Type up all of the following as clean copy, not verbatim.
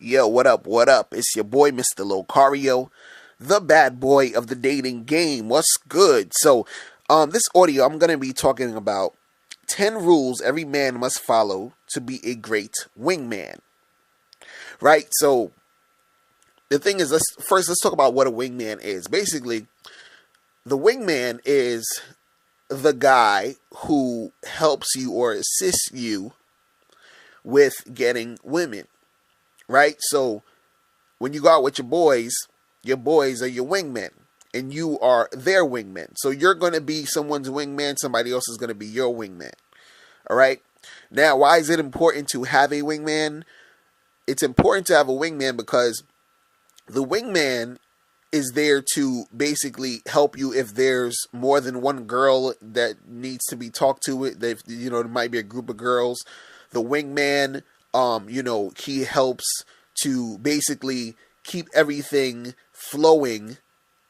Yo, what up? What up? It's your boy, Mr. Locario, the bad boy of the dating game. What's good? This audio, I'm going to be talking about 10 rules every man must follow to be a great wingman. Right? So, the thing is, let's talk about what a wingman is. Basically, the wingman is the guy who helps you or assists you with getting women. Right? So, when you go out with your boys are your wingmen, and you are their wingmen. So you're going to be someone's wingman, somebody else is going to be your wingman. All right? Now, why is it important to have a wingman? It's important to have a wingman because the wingman is there to basically help you if there's more than one girl that needs to be talked to. There might be a group of girls. The wingman, he helps to basically keep everything flowing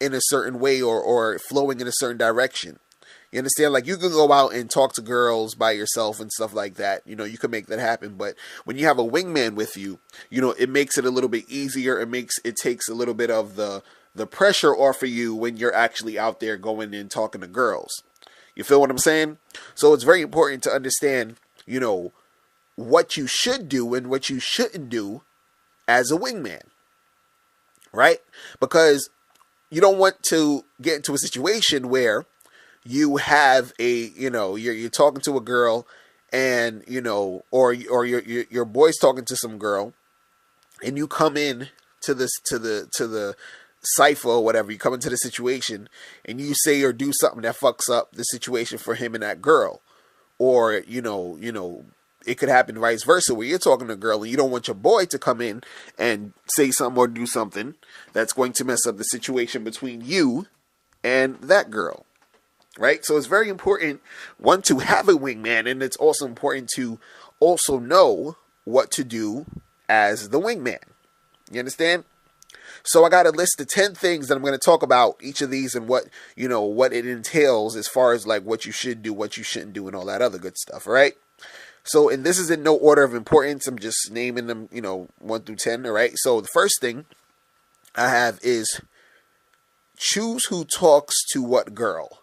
in a certain way or flowing in a certain direction. You understand? Like, you can go out and talk to girls by yourself and stuff like that. You can make that happen. But when you have a wingman with you, it makes it a little bit easier. It takes a little bit of the pressure off of you when you're actually out there going and talking to girls. You feel what I'm saying? So it's very important to understand, what you should do and what you shouldn't do as a wingman. Right? Because you don't want to get into a situation where you have you're talking to a girl and, or your boy's talking to some girl, and you come in to the cipher or whatever. You come into the situation and you say or do something that fucks up the situation for him and that girl. Or, it could happen vice versa, where you're talking to a girl and you don't want your boy to come in and say something or do something that's going to mess up the situation between you and that girl. Right? So it's very important, one, to have a wingman, and it's also important to also know what to do as the wingman. You understand? So I got a list of 10 things that I'm going to talk about each of these and what it entails as far as like what you should do, what you shouldn't do, and all that other good stuff. All right? So, and this is in no order of importance. I'm just naming them, 1 through 10. All right? So the first thing I have is choose who talks to what girl.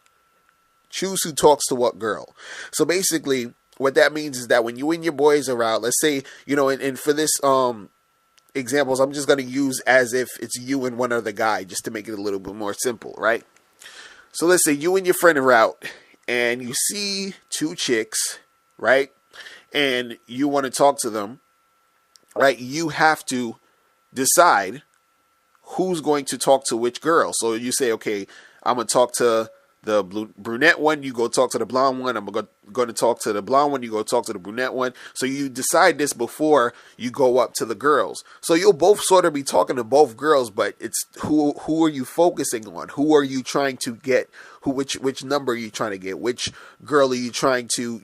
Choose who talks to what girl. So basically, what that means is that when you and your boys are out, let's say, and for this examples, I'm just going to use as if it's you and one other guy, just to make it a little bit more simple, right? So let's say you and your friend are out, and you see two chicks, right? And you want to talk to them, right? You have to decide who's going to talk to which girl. So you say, okay, I'm going to talk to the brunette one, you go talk to the blonde one. I'm going to talk to the blonde one, you go talk to the brunette one. So you decide this before you go up to the girls. So you'll both sort of be talking to both girls, but it's who are you focusing on? Who are you trying to get? Which number are you trying to get? Which girl are you trying to,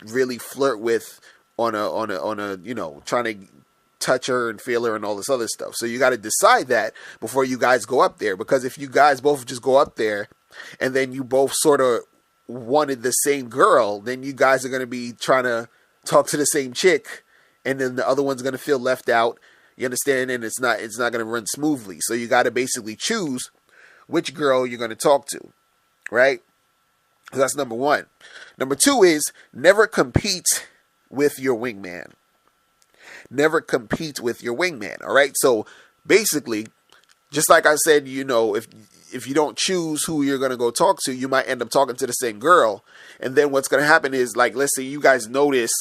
really flirt with on a trying to touch her and feel her and all this other stuff. So you got to decide that before you guys go up there, because if you guys both just go up there and then you both sort of wanted the same girl, then you guys are going to be trying to talk to the same chick, and then the other one's going to feel left out. You understand? And it's not going to run smoothly. So you got to basically choose which girl you're going to talk to, right? So that's number 1. Number 2 is never compete with your wingman. Never compete with your wingman. All right. So basically, just like I said, if you don't choose who you're going to go talk to, you might end up talking to the same girl. And then what's going to happen is, like, let's say you guys notice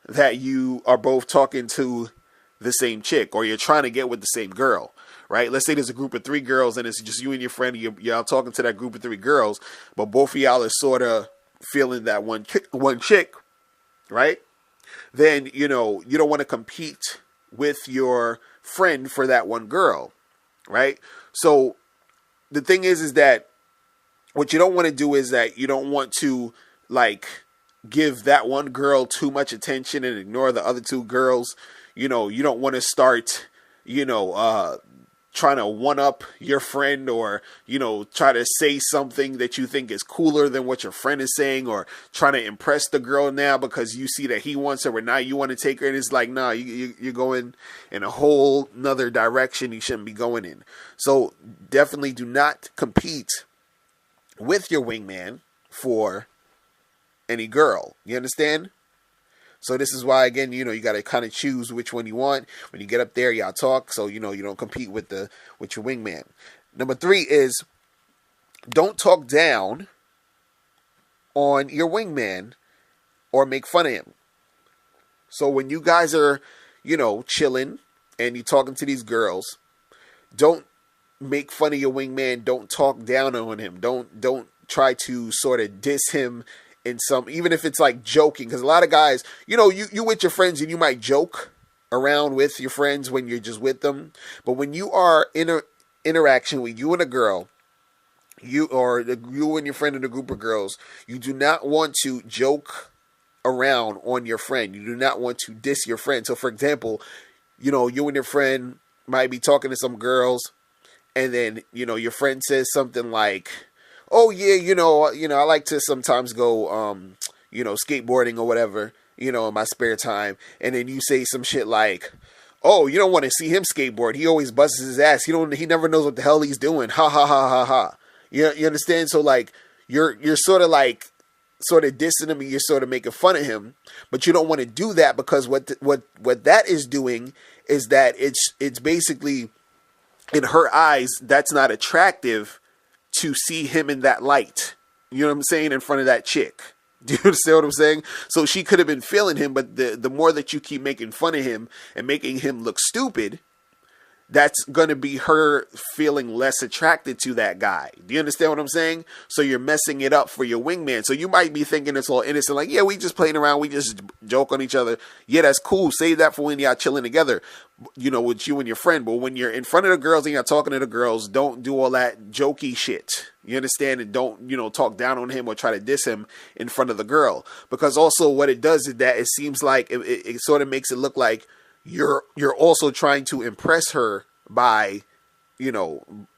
that you are both talking to the same chick, or you're trying to get with the same girl, right? Let's say there's a group of 3 girls and it's just you and your friend. Y'all talking to that group of 3 girls, but both of y'all are sort of feeling that one chick, right? Then, you don't want to compete with your friend for that one girl, right? So the thing is that what you don't want to do is that you don't want to, like, give that one girl too much attention and ignore the other 2 girls. You don't want to start, trying to one up your friend, or try to say something that you think is cooler than what your friend is saying, or trying to impress the girl now because you see that he wants her, but now you want to take her, and it's like, nah, you're going in a whole nother direction you shouldn't be going in. So definitely do not compete with your wingman for any girl. You understand? So this is why, again, you got to kind of choose which one you want. When you get up there, y'all talk, so you don't compete with your wingman. Number 3 is, don't talk down on your wingman or make fun of him. So when you guys are, chilling and you're talking to these girls, don't make fun of your wingman. Don't talk down on him. Don't try to sort of diss him in some, even if it's like joking, because a lot of guys, you with your friends and you might joke around with your friends when you're just with them, but when you are in a interaction with you and a girl, you and your friend in a group of girls, you do not want to joke around on your friend. You do not want to diss your friend. So for example, you and your friend might be talking to some girls, and then your friend says something like, oh yeah, I like to sometimes go, skateboarding or whatever, in my spare time. And then you say some shit like, oh, you don't want to see him skateboard. He always busts his ass. He never knows what the hell he's doing. Ha ha ha ha ha. You understand? So like, you're sort of dissing him, and you're sort of making fun of him, but you don't want to do that, because what that is doing is that it's basically, in her eyes, that's not attractive to see him in that light. You know what I'm saying? In front of that chick. Do you understand what I'm saying? So she could have been feeling him, but the more that you keep making fun of him and making him look stupid, that's going to be her feeling less attracted to that guy. Do you understand what I'm saying? So you're messing it up for your wingman. So you might be thinking it's all innocent, like, yeah, we just playing around, we just joke on each other. Yeah, that's cool. Save that for when y'all chilling together, with you and your friend. But when you're in front of the girls and you're talking to the girls, don't do all that jokey shit. You understand? And don't, talk down on him or try to diss him in front of the girl. Because also what it does is that it seems like it sort of makes it look like you're also trying to impress her by,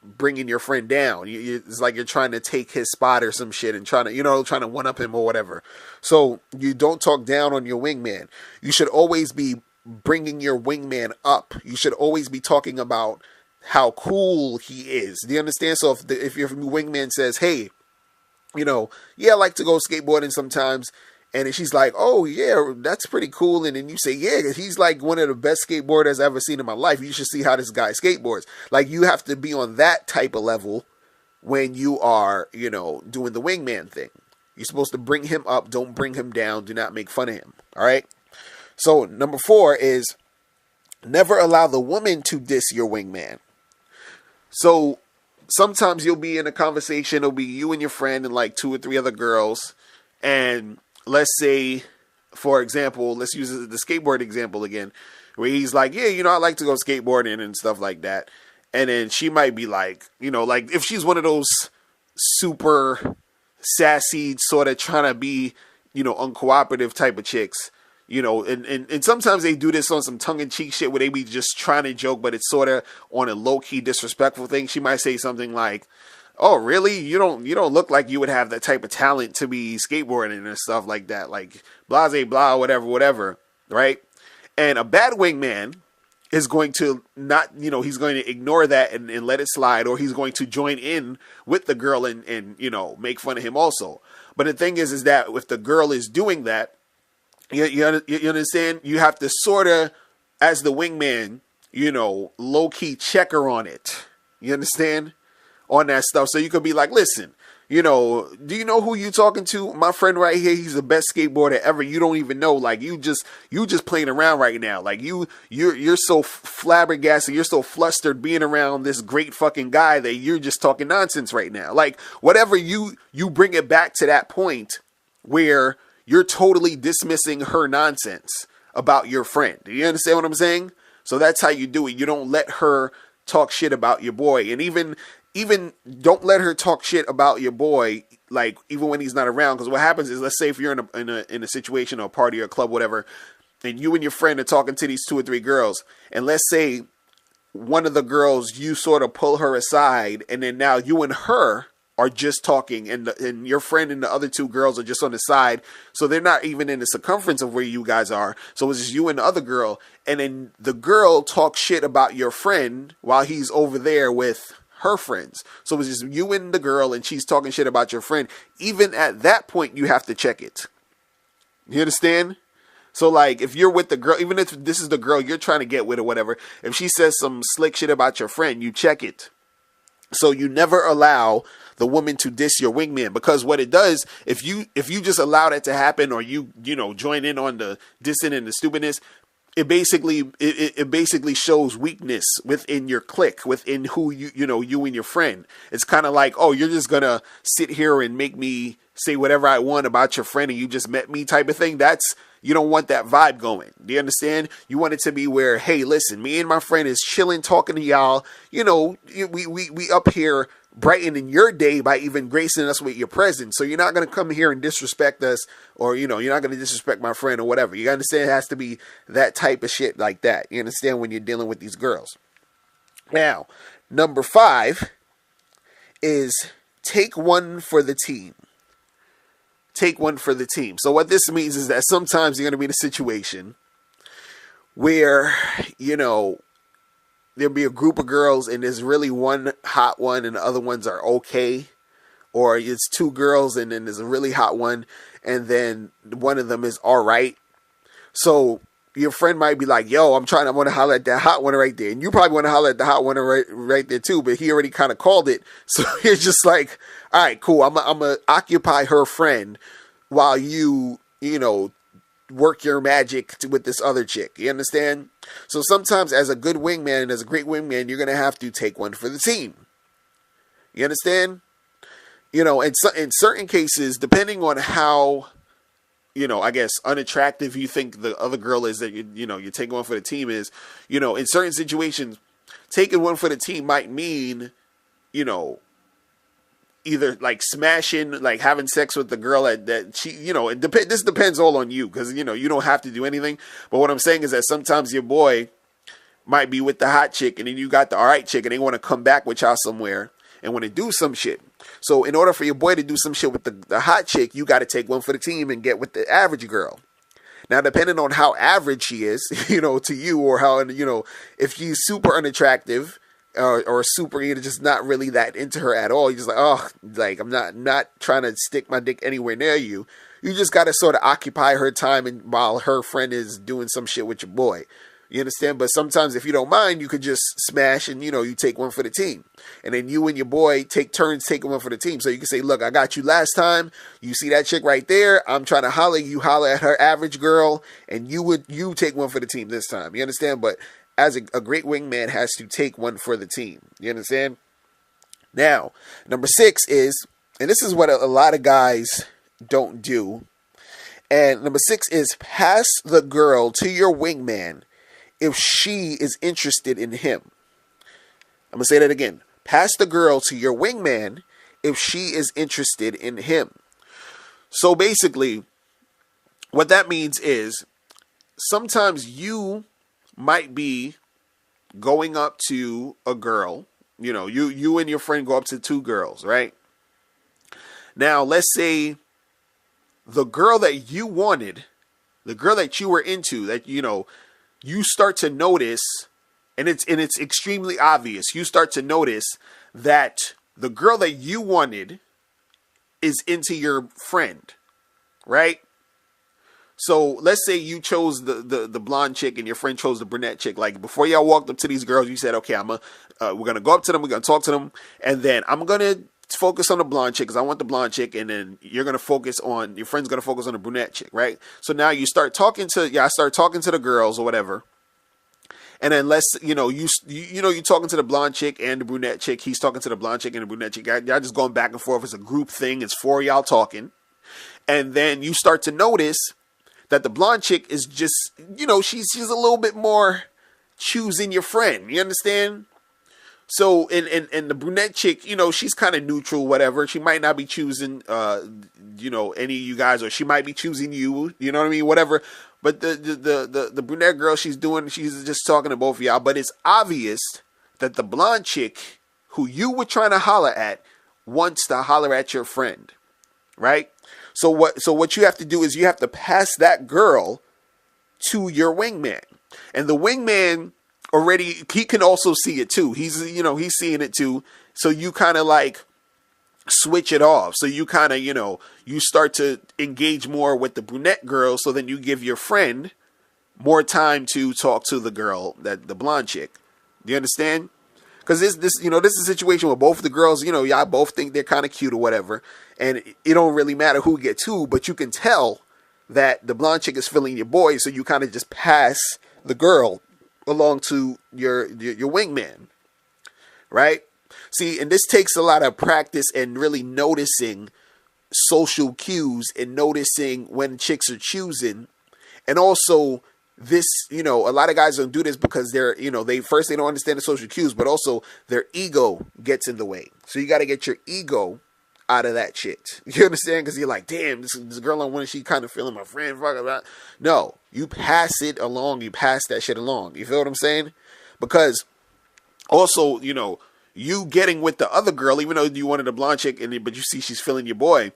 bringing your friend down. It's like you're trying to take his spot or some shit, and trying to one up him or whatever. So you don't talk down on your wingman. You should always be bringing your wingman up. You should always be talking about how cool he is. Do you understand? So if your wingman says, hey, yeah, I like to go skateboarding sometimes, and she's like, oh, yeah, that's pretty cool. And then you say, yeah, he's like one of the best skateboarders I've ever seen in my life. You should see how this guy skateboards. Like, you have to be on that type of level when you are, doing the wingman thing. You're supposed to bring him up. Don't bring him down. Do not make fun of him. All right? So number 4 is, never allow the woman to diss your wingman. So sometimes you'll be in a conversation. It'll be you and your friend and like 2 or 3 other girls. And let's say, for example, let's use the skateboard example again, where he's like, yeah, I like to go skateboarding and stuff like that. And then she might be like, like if she's one of those super sassy, sort of trying to be, uncooperative type of chicks, and sometimes they do this on some tongue-in-cheek shit where they be just trying to joke, but it's sort of on a low-key disrespectful thing. She might say something like, oh, really? You don't look like you would have that type of talent to be skateboarding and stuff like that. Like, blase, blah, whatever, right? And a bad wingman is going to not, he's going to ignore that and let it slide, or he's going to join in with the girl and make fun of him also. But the thing is that if the girl is doing that, you understand? You have to sort of, as the wingman, low-key check her on it. You understand? On that stuff. So you could be like, listen, do you know who you talking to? My friend right here, he's the best skateboarder ever. You don't even know. Like, you just playing around right now. Like, you're so flabbergasted, you're so flustered being around this great fucking guy that you're just talking nonsense right now. Like, whatever, you bring it back to that point where you're totally dismissing her nonsense about your friend. Do you understand what I'm saying? So that's how you do it. You don't let her talk shit about your boy. And even don't let her talk shit about your boy, like, even when he's not around. Because what happens is, let's say if you're in a situation or a party or a club, whatever, and you and your friend are talking to these 2 or 3 girls, and let's say one of the girls, you sort of pull her aside, and then now you and her are just talking, and your friend and the other two girls are just on the side, so they're not even in the circumference of where you guys are. So it's just you and the other girl, and then the girl talks shit about your friend while he's over there with her friends. So it's just you and the girl, and she's talking shit about your friend. Even at that point, you have to check it. You understand? So, like, if you're with the girl, even if this is the girl you're trying to get with or whatever, if she says some slick shit about your friend, you check it. So you never allow the woman to diss your wingman, because what it does, if you just allow that to happen, or you join in on the dissing and the stupidness, it basically shows weakness within your clique, within who you and your friend. It's kind of like, oh, you're just gonna sit here and make me say whatever I want about your friend, and you just met me type of thing. You don't want that vibe going. Do you understand? You want it to be where, hey, listen, me and my friend is chilling, talking to y'all. We up here brightening your day by even gracing us with your presence. So you're not going to come here and disrespect us, or, you're not going to disrespect my friend or whatever. You understand? It has to be that type of shit like that. You understand, when you're dealing with these girls. Now, number 5 is take one for the team. Take one for the team. So what this means is that sometimes you're going to be in a situation where, there'll be a group of girls and there's really one hot one and the other ones are okay. Or it's 2 girls and then there's a really hot one and then one of them is all right. So your friend might be like, yo, I want to holler at that hot one right there. And you probably want to holler at the hot one right there too, but he already kind of called it. So you're just like, all right, cool. I'm going to occupy her friend while you work your magic with this other chick. You understand? So sometimes as a good wingman and as a great wingman, you're going to have to take one for the team. You understand? In certain cases, depending on how, I guess, unattractive you think the other girl is that you're taking one for the team is, in certain situations, taking one for the team might mean, either like smashing, like having sex with the girl that she, this depends all on you, because, you don't have to do anything. But what I'm saying is that sometimes your boy might be with the hot chick and then you got the all right chick and they want to come back with y'all somewhere and want to do some shit. So in order for your boy to do some shit with the hot chick, you got to take one for the team and get with the average girl. Now, depending on how average she is, to you, or how, if she's super unattractive, or super, just not really that into her at all. You're just like, oh, like, I'm not trying to stick my dick anywhere near you. You just got to sort of occupy her time and while her friend is doing some shit with your boy. You understand? But sometimes if you don't mind, you could just smash and, you take one for the team. And then you and your boy take turns taking one for the team. So you can say, look, I got you last time. You see that chick right there? I'm trying to holler. You holler at her average girl. And you take one for the team this time. You understand? But as a great wingman has to take one for the team. You understand? Now, number 6 is, and this is what a lot of guys don't do. And number 6 is pass the girl to your wingman if she is interested in him. I'm going to say that again. Pass the girl to your wingman if she is interested in him. So basically, what that means is sometimes you might be going up to a girl. You and your friend go up to 2 girls, right? Now, let's say the girl that you wanted, the girl that you were into, that, you start to notice, and it's extremely obvious. You start to notice that the girl that you wanted is into your friend, right? So let's say you chose the blonde chick and your friend chose the brunette chick. Like, before y'all walked up to these girls, you said, okay, we're gonna go up to them, we're gonna talk to them, and then I'm gonna focus on the blonde chick because I want the blonde chick, and then your friend's gonna focus on the brunette chick, right? So now I start talking to the girls or whatever. And then you're talking to the blonde chick and the brunette chick. He's talking to the blonde chick and the brunette chick. Y'all just going back and forth. It's a group thing. It's 4 y'all talking. And then you start to notice that the blonde chick is just, she's a little bit more choosing your friend. You understand? So and the brunette chick, she's kind of neutral, whatever. She might not be choosing, any of you guys, or she might be choosing you. You know what I mean? Whatever. But the brunette girl, she's just talking to both of y'all. But it's obvious that the blonde chick, who you were trying to holler at, wants to holler at your friend, right? So what you have to do is you have to pass that girl to your wingman, and the wingman already, he can also see it too. He's seeing it too. So you kind of like switch it off. So you kind of, you start to engage more with the brunette girl. So then you give your friend more time to talk to the girl, the blonde chick. Do you understand? Because this is a situation where both the girls, y'all both think they're kind of cute or whatever. And it don't really matter who gets who, but you can tell that the blonde chick is feeling your boy. So you kind of just pass the girl along to your wingman, right? See, and this takes a lot of practice and really noticing social cues and noticing when chicks are choosing. And also this, a lot of guys don't do this because they're, they don't understand the social cues, but also their ego gets in the way. So you got to get your ego out of that shit. You understand? Because you're like, damn, this girl on one, she kind of feeling my friend. No, you pass it along. You pass that shit along. You feel what I'm saying? Because also, you getting with the other girl, even though you wanted a blonde chick, but you see she's feeling your boy,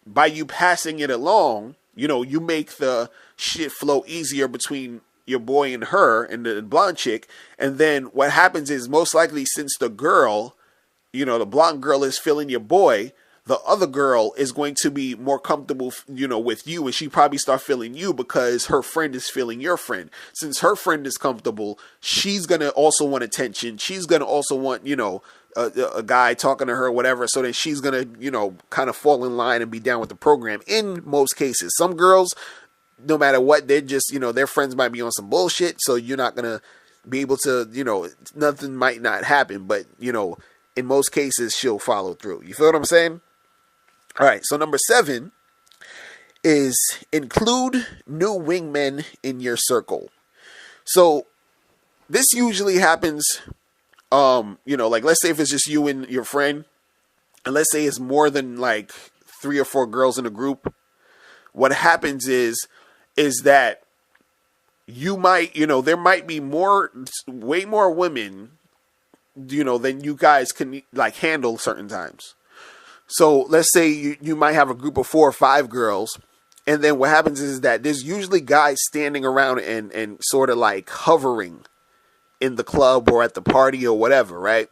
by you passing it along, you make the shit flow easier between your boy and her and the blonde chick. And then what happens is, most likely, since the girl, the blonde girl is feeling your boy, the other girl is going to be more comfortable, with you, and she probably start feeling you because her friend is feeling your friend. Since her friend is comfortable, she's gonna also want attention. She's gonna also want, a guy talking to her, whatever. So then she's gonna, kind of fall in line and be down with the program. In most cases, some girls, no matter what, they're just, their friends might be on some bullshit, so you're not gonna be able to, nothing might not happen, but in most cases, she'll follow through. You feel what I'm saying? All right, so number 7 is include new wingmen in your circle. So this usually happens, like, let's say if it's just you and your friend, and let's say it's more than like 3 or 4 girls in a group. What happens is that you might, there might be way more women, than you guys can like handle certain times. So let's say you might have a group of 4 or 5 girls, and then what happens is that there's usually guys standing around and sort of like hovering in the club or at the party or whatever, right?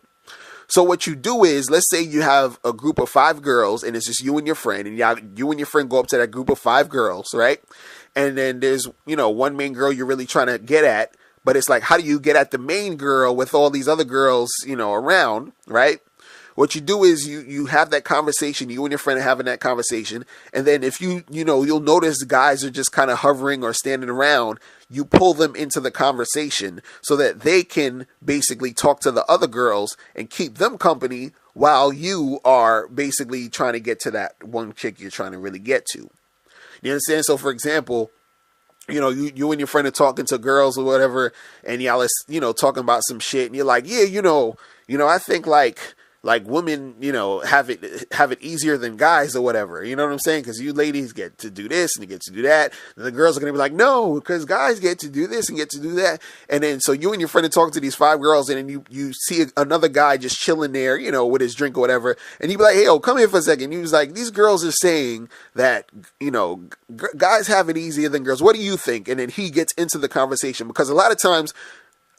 So what you do is, let's say you have a group of 5 girls and it's just you and your friend, and you and your friend go up to that group of 5 girls, right? And then there's, one main girl you're really trying to get at, but it's like, how do you get at the main girl with all these other girls, around, right? What you do is you have that conversation, you and your friend are having that conversation, and then if you'll notice guys are just kind of hovering or standing around, you pull them into the conversation so that they can basically talk to the other girls and keep them company while you are basically trying to get to that one chick you're trying to really get to. You understand? So for example, you and your friend are talking to girls or whatever, and y'all are, talking about some shit, and you're like, yeah, I think like women, have it easier than guys or whatever. You know what I'm saying? Because you ladies get to do this and you get to do that. And the girls are going to be like, no, because guys get to do this and get to do that. And then so you and your friend are talking to these 5 girls, and then you see another guy just chilling there, with his drink or whatever. And you be like, hey, come here for a second. And he was like, these girls are saying that, guys have it easier than girls. What do you think? And then he gets into the conversation, because a lot of times,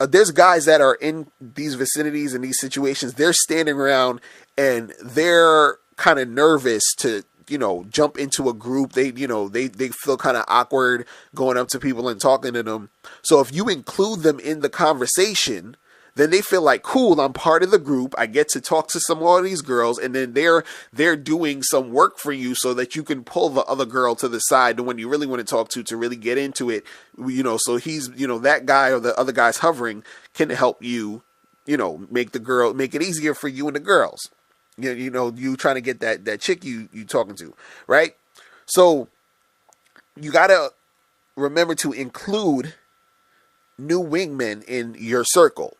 there's guys that are in these vicinities and these situations. They're standing around and they're kind of nervous to, jump into a group. They feel kind of awkward going up to people and talking to them. So if you include them in the conversation, then they feel like, cool, I'm part of the group. I get to talk to some of these girls, and then they're doing some work for you so that you can pull the other girl to the side, the one you really want to talk to really get into it. So he's, that guy or the other guy's hovering can help you, make it easier for you and the girls. You trying to get that chick you talking to, right? So you gotta remember to include new wingmen in your circle.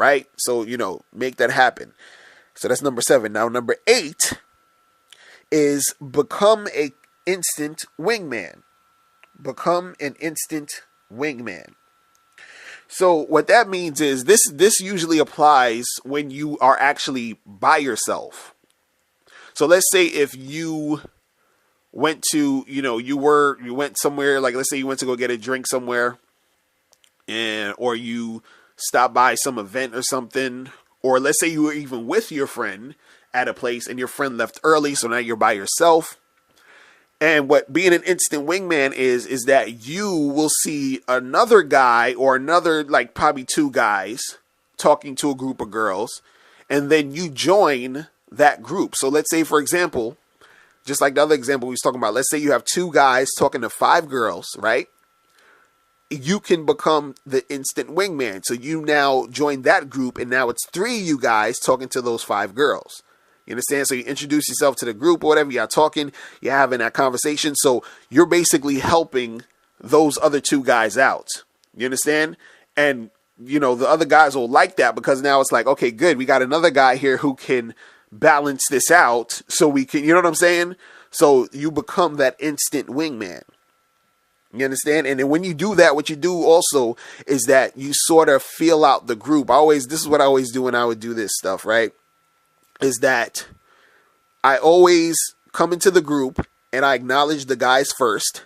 right? So, make that happen. So that's number 7. Now, number 8 is become a instant wingman. Become an instant wingman. So what that means is this usually applies when you are actually by yourself. So let's say if you went to, you went somewhere, like let's say you went to go get a drink somewhere, or you stopped by some event or something, or let's say you were even with your friend at a place and your friend left early, so now you're by yourself. And what being an instant wingman is that you will see another guy or another, like probably 2 guys talking to a group of girls, and then you join that group. So let's say, for example, just like the other example we was talking about, let's say you have 2 guys talking to 5 girls, right? You can become the instant wingman. So you now join that group, and now it's 3 of you guys talking to those 5 girls. You understand? So you introduce yourself to the group or whatever, you're talking, you're having that conversation. So you're basically helping those other 2 guys out. You understand? And, the other guys will like that, because now it's like, okay, good. We got another guy here who can balance this out, so we can, you know what I'm saying? So you become that instant wingman. You understand? And then when you do that, what you do also is that you sort of feel out the group. This is what I always do when I would do this stuff, right? Is that I always come into the group and I acknowledge the guys first,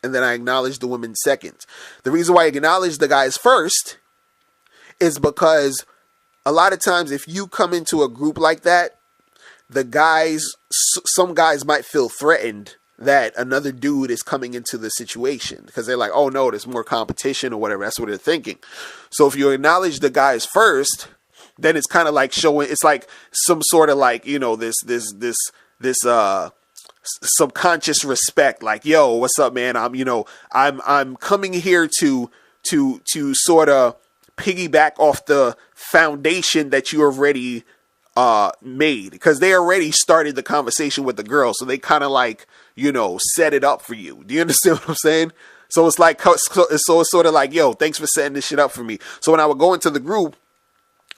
and then I acknowledge the women second. The reason why I acknowledge the guys first is because a lot of times if you come into a group like that, some guys might feel threatened that another dude is coming into the situation, because they're like, oh no, there's more competition or whatever. That's what they're thinking. So if you acknowledge the guys first, then it's kind of like showing, it's like some sort of like, this subconscious respect, like, yo, what's up, man? I'm coming here to sort of piggyback off the foundation that you already made, because they already started the conversation with the girl. So they kind of like, set it up for you. Do you understand what I'm saying? So it's like, it's sort of like, yo, thanks for setting this shit up for me. So when I would go into the group,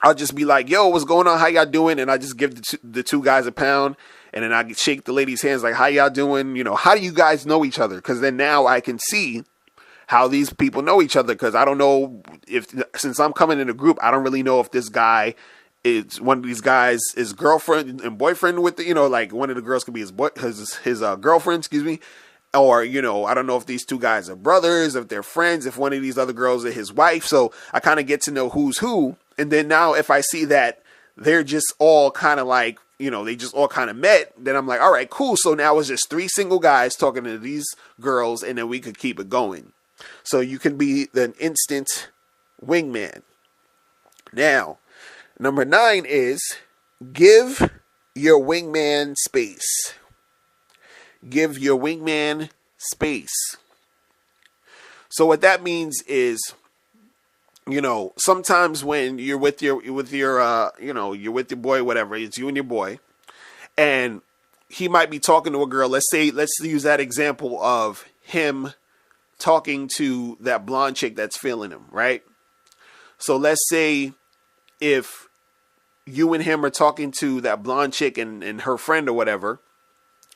I'll just be like, yo, what's going on? How y'all doing? And I just give the 2 guys a pound, and then I shake the ladies' hands like, how y'all doing? How do you guys know each other? Because then now I can see how these people know each other, because I don't know since I'm coming in a group, I don't really know if this guy is one of these guys is girlfriend and boyfriend with like one of the girls could be his girlfriend, excuse me. Or, I don't know if these 2 guys are brothers, if they're friends, if one of these other girls is his wife. So I kind of get to know who's who. And then now if I see that they're just all kind of like, they just all kind of met, then I'm like, all right, cool. So now it's just 3 single guys talking to these girls, and then we could keep it going. So you can be an instant wingman. Now, number 9 is give your wingman space. Give your wingman space. So what that means is, sometimes when you're with your you're with your boy, whatever, it's you and your boy, and he might be talking to a girl. Let's use that example of him talking to that blonde chick that's feeling him, right? So let's say if you and him are talking to that blonde chick and her friend or whatever,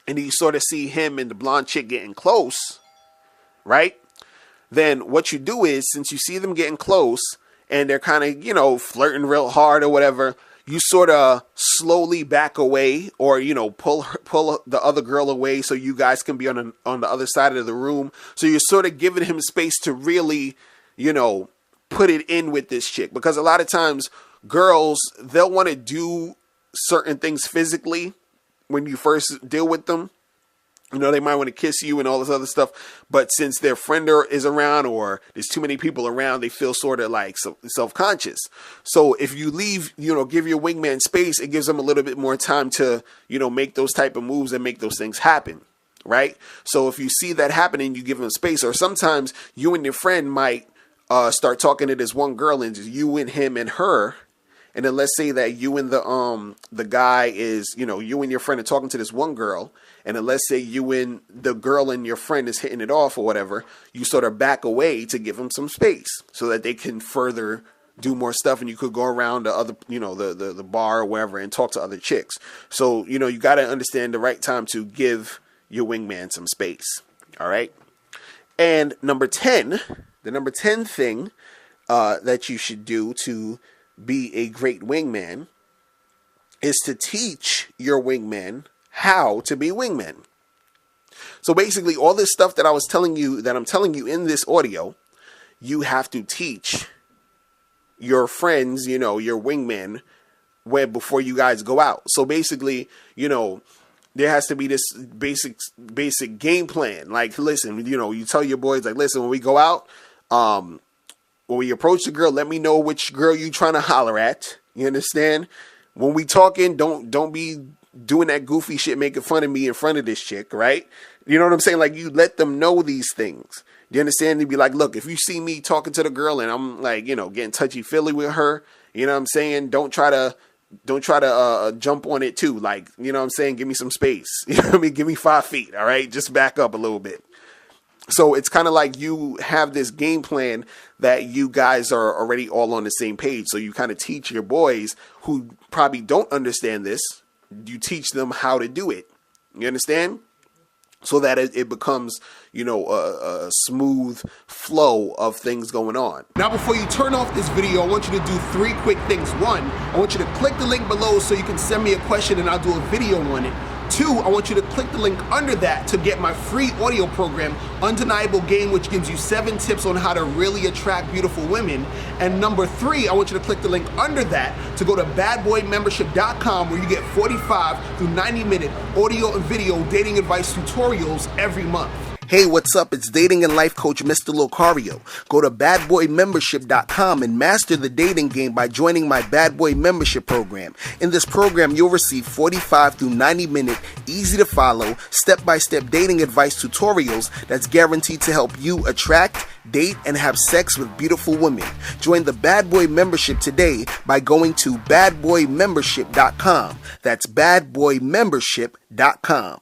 and you sort of see him and the blonde chick getting close, right? Then what you do is, since you see them getting close and they're kind of, flirting real hard or whatever, you sort of slowly back away, or, pull the other girl away so you guys can be on the other side of the room. So you're sort of giving him space to really, put it in with this chick. Because a lot of times girls, they'll want to do certain things physically when you first deal with them. They might want to kiss you and all this other stuff, but since their friend is around, or there's too many people around, they feel sort of like self-conscious. So if you leave, give your wingman space, it gives them a little bit more time to, make those type of moves and make those things happen, right? So if you see that happening, you give them space. Or sometimes you and your friend might start talking to this one girl, and just you and him and her. And then let's say that you and the guy is, you and your friend are talking to this one girl. And then let's say you and the girl and your friend is hitting it off or whatever. You sort of back away to give them some space so that they can further do more stuff, and you could go around the other, the bar or wherever and talk to other chicks. So, you got to understand the right time to give your wingman some space. All right. And the number 10 thing that you should do to be a great wingman is to teach your wingman how to be wingmen. So basically, all this stuff that I'm telling you in this audio, you have to teach your friends, your wingmen, before you guys go out. So basically, there has to be this basic game plan. Like, listen, you tell your boys, like, listen, when we go out, when we approach the girl, let me know which girl you trying to holler at. You understand? When we talking, don't be doing that goofy shit, making fun of me in front of this chick, right? You know what I'm saying? Like, you let them know these things. Do you understand? They'd be like, look, if you see me talking to the girl and I'm like, getting touchy-feely with her, you know what I'm saying? Don't try to jump on it too. Like, you know what I'm saying? Give me some space. You know what I mean? Give me 5 feet. All right. Just back up a little bit. So it's kind of like you have this game plan that you guys are already all on the same page. So you kind of teach your boys who probably don't understand this. You teach them how to do it. You understand? So that it becomes, a smooth flow of things going on. Now, before you turn off this video, I want you to do 3 quick things. 1, I want you to click the link below so you can send me a question and I'll do a video on it. 2, I want you to click the link under that to get my free audio program, Undeniable Game, which gives you 7 tips on how to really attract beautiful women. And number 3, I want you to click the link under that to go to badboymembership.com, where you get 45 through 90-minute audio and video dating advice tutorials every month. Hey, what's up? It's dating and life coach Mr. Locario. Go to badboymembership.com and master the dating game by joining my Bad Boy Membership program. In this program, you'll receive 45 through 90-minute, easy-to-follow, step-by-step dating advice tutorials that's guaranteed to help you attract, date, and have sex with beautiful women. Join the Bad Boy Membership today by going to badboymembership.com. That's badboymembership.com.